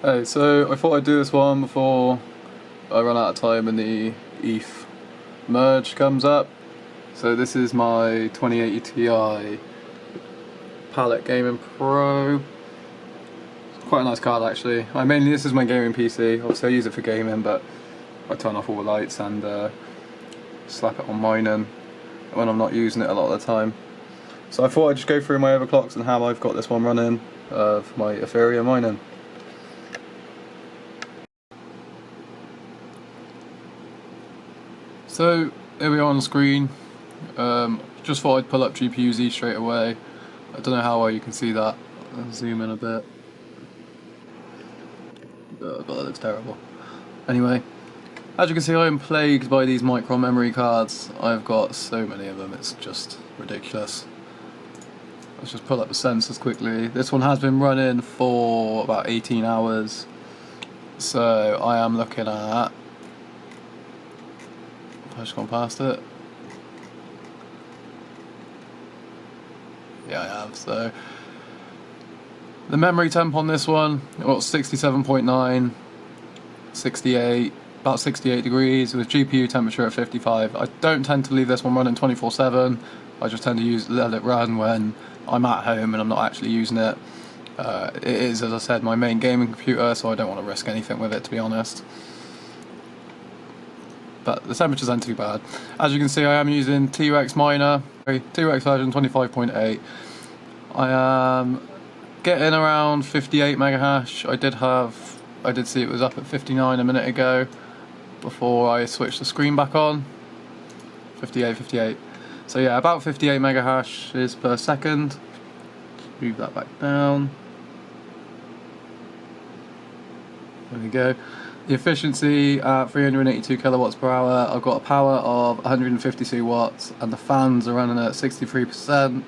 Hey, so I thought I'd do this one before I run out of time and the ETH merge comes up. So this is my 2080 Ti Palette Gaming Pro. It's quite a nice card actually. This is my gaming PC. Obviously I use it for gaming, but I turn off all the lights and slap it on mining when I'm not using it a lot of the time. So I thought I'd just go through my overclocks and how I've got this one running for my Ethereum mining. So here we are on the screen. Just thought I'd pull up GPU-Z straight away. I don't know how well you can see that. I'll zoom in a bit. Oh god, that looks terrible. Anyway, as you can see, I am plagued by these micro memory cards. I've got so many of them, it's just ridiculous. Let's just pull up the sensors quickly. This one has been running for about 18 hours. So I am looking at... I've just gone past it. Yeah, I have. So the memory temp on this one, got 67.9, 68, about 68 degrees with GPU temperature at 55. I don't tend to leave this one running 24/7. I just tend to let it run when I'm at home and I'm not actually using it. It is, as I said, my main gaming computer, so I don't want to risk anything with it, to be honest. But the temperatures aren't too bad. As you can see, I am using T-Rex Miner, T-Rex version 25.8. I am getting around 58 megahash. I did see it was up at 59 a minute ago before I switched the screen back on. 58. So yeah, about 58 megahashes per second. Move that back down. There we go. The efficiency at 382 kilowatts per hour. I've got a power of 152 watts and the fans are running at 63%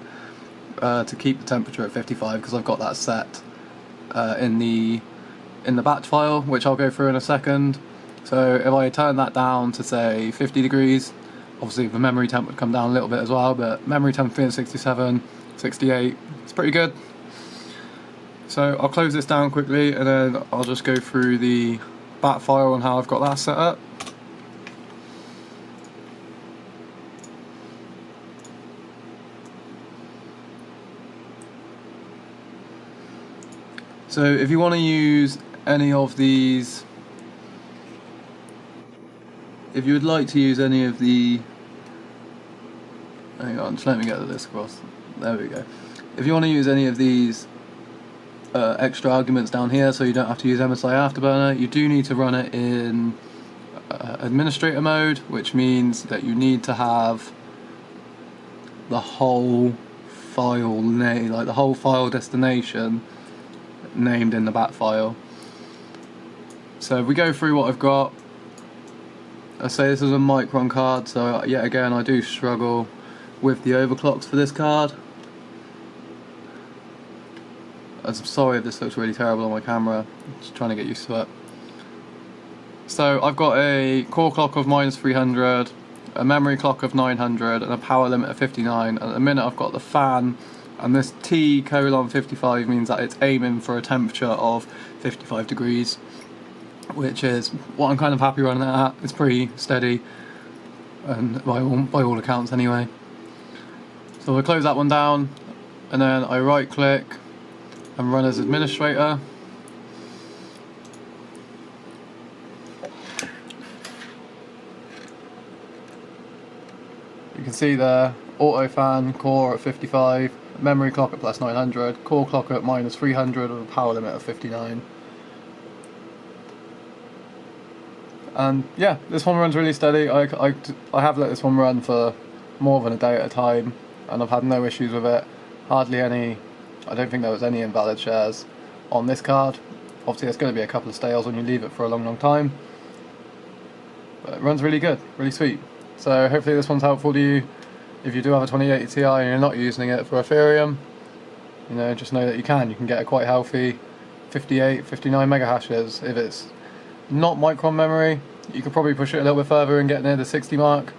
to keep the temperature at 55 because I've got that set in the batch file, which I'll go through in a second. So if I turn that down to say 50 degrees, obviously the memory temp would come down a little bit as well, but memory temp being 67, 68, it's pretty good. So I'll close this down quickly and then I'll just go through the bat file and how I've got that set up. So if you want to use any of these, if you would like to use any of the, hang on, just let me get this across, there we go. If you want to use any of these extra arguments down here, so you don't have to use MSI Afterburner, you do need to run it in administrator mode, which means that you need to have the whole file name, like the whole file destination named in the bat file. So if we go through what I've got, I say this is a Micron card, so yet again I do struggle with the overclocks for this card. I'm sorry if this looks really terrible on my camera, I'm just trying to get used to it. So I've got a core clock of -300, a memory clock of 900 and a power limit of 59. At the minute I've got the fan, and this T:55 means that it's aiming for a temperature of 55 degrees, which is what I'm kind of happy running it at. It's pretty steady, and by all accounts anyway. So we'll close that one down, and then I right click and run as administrator. You can see there, auto fan, core at 55, memory clock at +900, core clock at -300 with a power limit of 59. And yeah, this one runs really steady. I have let this one run for more than a day at a time and I've had no issues with it. Hardly any, I don't think there was any invalid shares on this card. Obviously there's going to be a couple of stales when you leave it for a long time, but it runs really good, really sweet. So hopefully this one's helpful to you. If you do have a 2080 Ti and you're not using it for Ethereum, you know, just know that you can get a quite healthy 58, 59 megahashes. If it's not Micron memory, you could probably push it a little bit further and get near the 60 mark.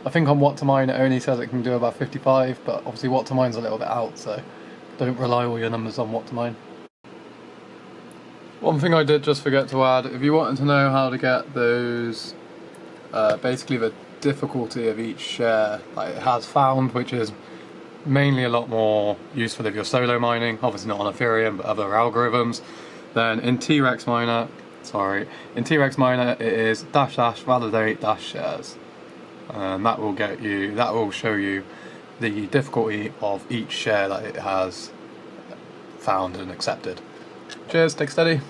I think on Watt to Mine it only says it can do about 55, but obviously Watt to Mine's a little bit out, so don't rely all your numbers on Watt to Mine. One thing I did just forget to add, if you wanted to know how to get those, basically the difficulty of each share that it has found, which is mainly a lot more useful if you're solo mining, obviously not on Ethereum but other algorithms, then in T-Rex Miner it is -- validate -shares, and that will show you the difficulty of each share that it has found and accepted. Cheers, take steady.